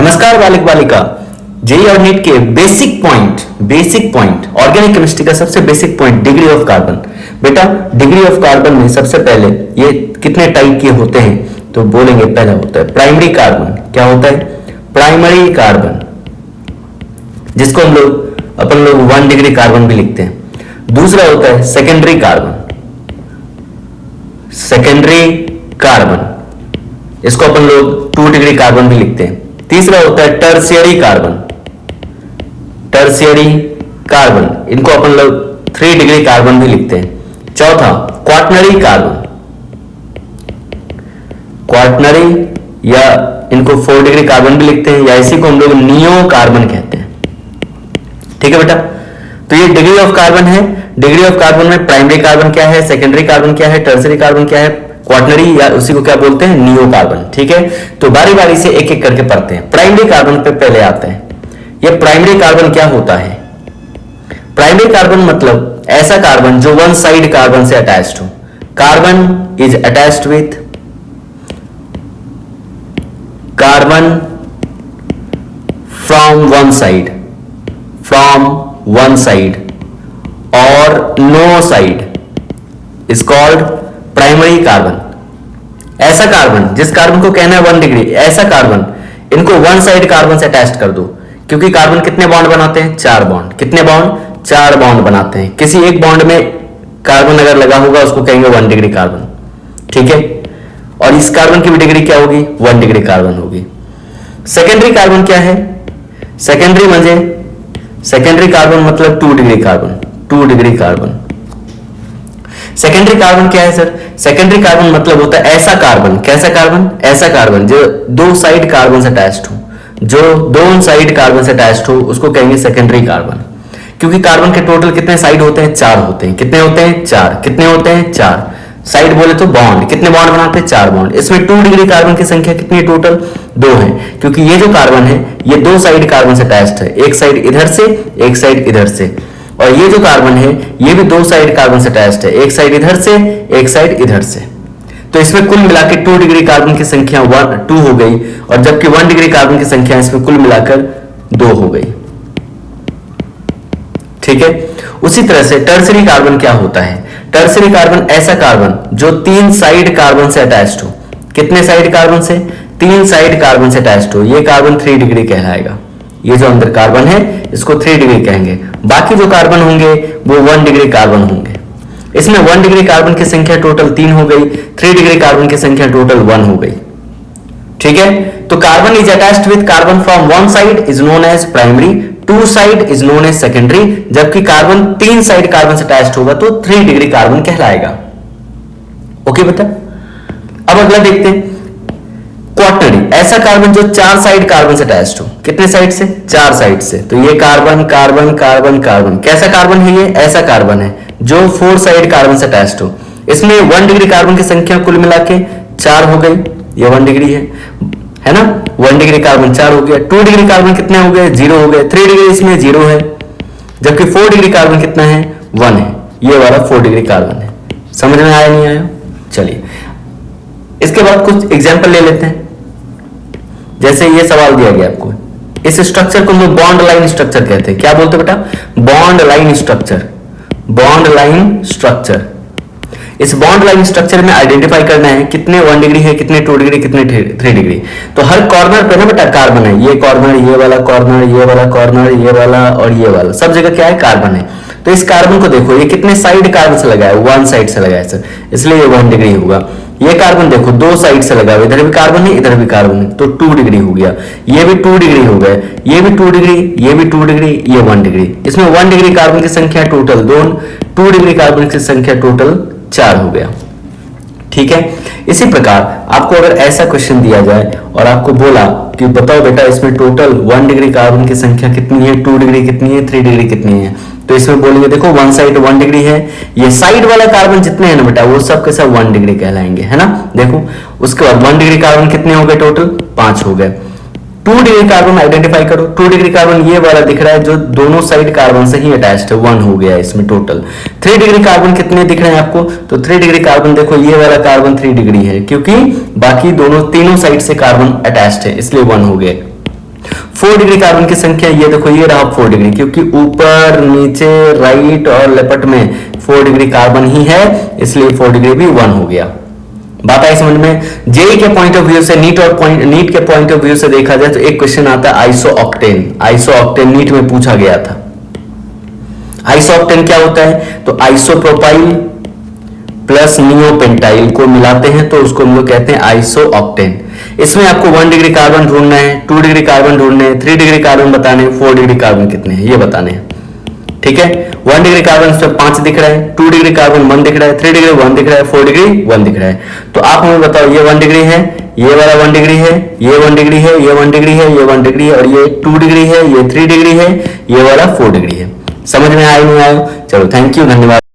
नमस्कार बालिक बालिका, जेई और नीट के बेसिक पॉइंट ऑर्गेनिक केमिस्ट्री का सबसे basic point degree of carbon. बेटा डिग्री ऑफ कार्बन में सबसे पहले ये कितने टाइप के होते हैं तो बोलेंगे, पहला होता है प्राइमरी कार्बन। क्या होता है? प्राइमरी कार्बन, जिसको अपन लोग 1 डिग्री कार्बन भी लिखते हैं। दूसरा होता है सेकेंडरी कार्बन, इसको अपन लोग 2 डिग्री कार्बन भी लिखते हैं। तीसरा होता है टर्शियरी कार्बन, इनको अपन लोग 3 डिग्री कार्बन भी लिखते हैं। चौथा क्वाटनरी या इनको 4 डिग्री कार्बन भी लिखते हैं, या इसी को हम लोग नियो कार्बन कहते हैं। ठीक है बेटा, तो ये डिग्री ऑफ कार्बन है। डिग्री ऑफ कार्बन में प्राइमरी कार्बन क्या है, सेकेंडरी कार्बन क्या है, टर्शियरी कार्बन क्या है, क्वाटनरी या उसी को क्या बोलते हैं, नियो कार्बन। ठीक है, तो बारी बारी से एक एक करके पढ़ते हैं। प्राइमरी कार्बन पे पहले आते हैं। ये प्राइमरी कार्बन क्या होता है? प्राइमरी कार्बन मतलब ऐसा कार्बन जो वन साइड कार्बन से अटैच्ड हो। Carbon is attached with carbon from one side और no side is called primary carbon. ऐसा कार्बन, जिस कार्बन को कहना है 1 डिग्री, ऐसा कार्बन इनको वन साइड कार्बन से अटैच कर दो, क्योंकि कार्बन कितने बॉन्ड बनाते हैं? 4 बॉन्ड। कितने बॉन्ड? 4 बॉन्ड बनाते हैं। किसी एक बॉन्ड में कार्बन अगर लगा होगा उसको कहेंगे 1 डिग्री कार्बन। ठीक है, और इस कार्बन की भी डिग्री क्या होगी? 1 डिग्री कार्बन होगी। सेकेंडरी कार्बन क्या है? सेकेंडरी कार्बन मतलब 2 डिग्री कार्बन। सेकेंडरी कार्बन क्या है सर? सेकेंडरी कार्बन मतलब होता है ऐसा कार्बन। कैसा कार्बन? ऐसा कार्बन जो 2 साइड कार्बन से अटैच्ड हो, उसको कहेंगे सेकेंडरी कार्बन। क्योंकि कार्बन के टोटल कितने साइड होते हैं? 4 होते हैं। कितने होते हैं? 4। कितने होते हैं? 4 साइड बोले तो बॉन्ड। कितने बॉन्ड बनाते हैं? 4 बॉन्ड। इसमें 2 डिग्री कार्बन की संख्या कितनी है? टोटल 2 है, क्योंकि ये जो कार्बन है ये 2 साइड कार्बन से अटैच्ड है, एक साइड इधर से, एक साइड इधर से। और ये जो कार्बन है ये भी 2 साइड कार्बन से अटैच्ड है, एक साइड इधर से, एक साइड इधर से। तो इसमें कुल मिलाकर 2 डिग्री कार्बन की संख्या 2 हो गई, और जबकि 1 डिग्री कार्बन की संख्या इसमें कुल मिलाकर 2 हो गई। ठीक है, उसी तरह से टर्शियरी कार्बन क्या होता है? टर्शियरी कार्बन ऐसा कार्बन जो 3 साइड कार्बन से अटैच्ड हो। कितने साइड कार्बन से? 3 साइड कार्बन से अटैच्ड हो। ये कार्बन 3 डिग्री कहलाएगा। ये जो अंदर कार्बन है इसको 3 डिग्री कहेंगे। बाकी जो कार्बन होंगे वो 1 डिग्री कार्बन होंगे। इसमें 1 डिग्री कार्बन की संख्या टोटल 3 हो गई, 3 डिग्री कार्बन की संख्या टोटल 1 हो गई। ठीक है, तो carbon is attached with carbon from 1 side is known as primary, 2 side is known as secondary, जबकि कार्बन 3 साइड कार्बन से अटैच्ड होगा तो 3 डिग्री कार्बन कहलाएगा। ओके बेटा, अब अगला देखते हैं क्वाटनरी, ऐसा कार्बन जो 4 साइड कार्बन से अटैच्ड हो। कितने साइड से? 4 साइड से। तो ये कार्बन कार्बन कार्बन कार्बन कैसा कार्बन है? ये ऐसा कार्बन है जो 4 साइड कार्बन से अटैच्ड हो। इसमें 1 डिग्री कार्बन की संख्या कुल मिला के 4 हो गई। ये 1 डिग्री है ना, 1 डिग्री कार्बन 4 हो गया। 2 डिग्री कार्बन कितने हो गए? 0 हो गए। 3 डिग्री इसमें 0 है, जबकि 4 डिग्री कार्बन कितना है? 1 है। ये वाला 4 डिग्री कार्बन है। समझ में आया नहीं आया? चलिए इसके बाद कुछ एग्जाम्पल ले लेते हैं। जैसे ये सवाल दिया गया आपको, इस स्ट्रक्चर को हम लोग बॉन्ड लाइन स्ट्रक्चर कहते हैं। क्या बोलते हैं बेटा? Bond line structure. इस बॉन्ड लाइन स्ट्रक्चर में आइडेंटिफाई करना है कितने 1 डिग्री है, कितने 2 डिग्री, कितने 3 डिग्री। तो हर कॉर्नर पे ना बेटा कार्बन है। ये कॉर्नर, ये वाला कॉर्नर, ये वाला कॉर्नर, ये वाला और ये वाला, सब जगह क्या है? कार्बन है। तो इस कार्बन को देखो, ये कितने साइड कार्बन से लगा है? 1 साइड से लगा है सर, इसलिए ये 1 डिग्री होगा। ये कार्बन देखो 2 साइड से लगा हुआ, इधर भी कार्बन है, इधर भी कार्बन है, तो 2 डिग्री हो गया। ये भी 2 डिग्री हो गए, ये भी 2 डिग्री, ये भी 2 डिग्री, ये 1 डिग्री। इसमें 1 डिग्री कार्बन की संख्या टोटल 2 डिग्री कार्बन की संख्या टोटल 4 हो गया। ठीक है, इसी प्रकार आपको अगर ऐसा क्वेश्चन दिया जाए और आपको बोला कि बताओ बेटा इसमें टोटल 1 डिग्री कार्बन की संख्या कितनी है, 2 डिग्री कितनी है, 3 डिग्री कितनी है, तो इसमें बोलेंगे देखो 1 साइड 1 डिग्री है। ये साइड वाला कार्बन जितने हैं ना बेटा वो सब के सब 1 डिग्री कहलाएंगे, है ना। देखो उसके बाद 1 डिग्री कार्बन कितने हो गए? टोटल 5 हो गए। 2 डिग्री कार्बन आइडेंटिफाई करो। 2 डिग्री कार्बन ये वाला दिख रहा है जो दोनों साइड कार्बन से ही अटैच्ड है, 1 हो गया इसमें टोटल। 3 डिग्री कार्बन कितने दिख रहे हैं आपको? तो 3 डिग्री कार्बन देखो ये वाला कार्बन 3 डिग्री है, क्योंकि बाकी तीनों साइड से कार्बन अटैच्ड है, इसलिए 1 हो गए। 4 डिग्री कार्बन की संख्या ये देखो, ये रहा 4 डिग्री, क्योंकि ऊपर नीचे राइट और लेफ्ट में 4 डिग्री कार्बन ही है, इसलिए 4 डिग्री भी 1 हो गया। बात आई समझ में। जेई के पॉइंट ऑफ व्यू से, नीट के पॉइंट ऑफ व्यू से देखा जाए तो एक क्वेश्चन आता है iso octane. Iso octane NEET में पूछा गया था। आइसो ऑक्टेन क्या होता है? तो आइसोप्रोपाइल प्लस नियोपेंटाइल को मिलाते हैं तो उसको हम लोग कहते हैं आइसो ऑक्टेन। इसमें आपको 1 डिग्री कार्बन ढूंढना है, 2 डिग्री कार्बन ढूंढने हैं, 3 डिग्री कार्बन बताने हैं, 4 डिग्री कार्बन कितने हैं ये बताने हैं। ठीक है, 1 डिग्री कार्बन इस पे 5 दिख रहा है, 2 डिग्री कार्बन 1 दिख रहा है, 3 डिग्री 1 दिख रहा है, 4 डिग्री 1 दिख रहा है। तो आप हमें बताओ, ये 1 डिग्री है, ये वाला 1 डिग्री है, ये 1 डिग्री है, ये 1 डिग्री है, ये 1 डिग्री है, और ये 2 डिग्री है, ये 3 डिग्री है, ये वाला 4 डिग्री है। समझ में आया नहीं आया? चलो थैंक यू, धन्यवाद।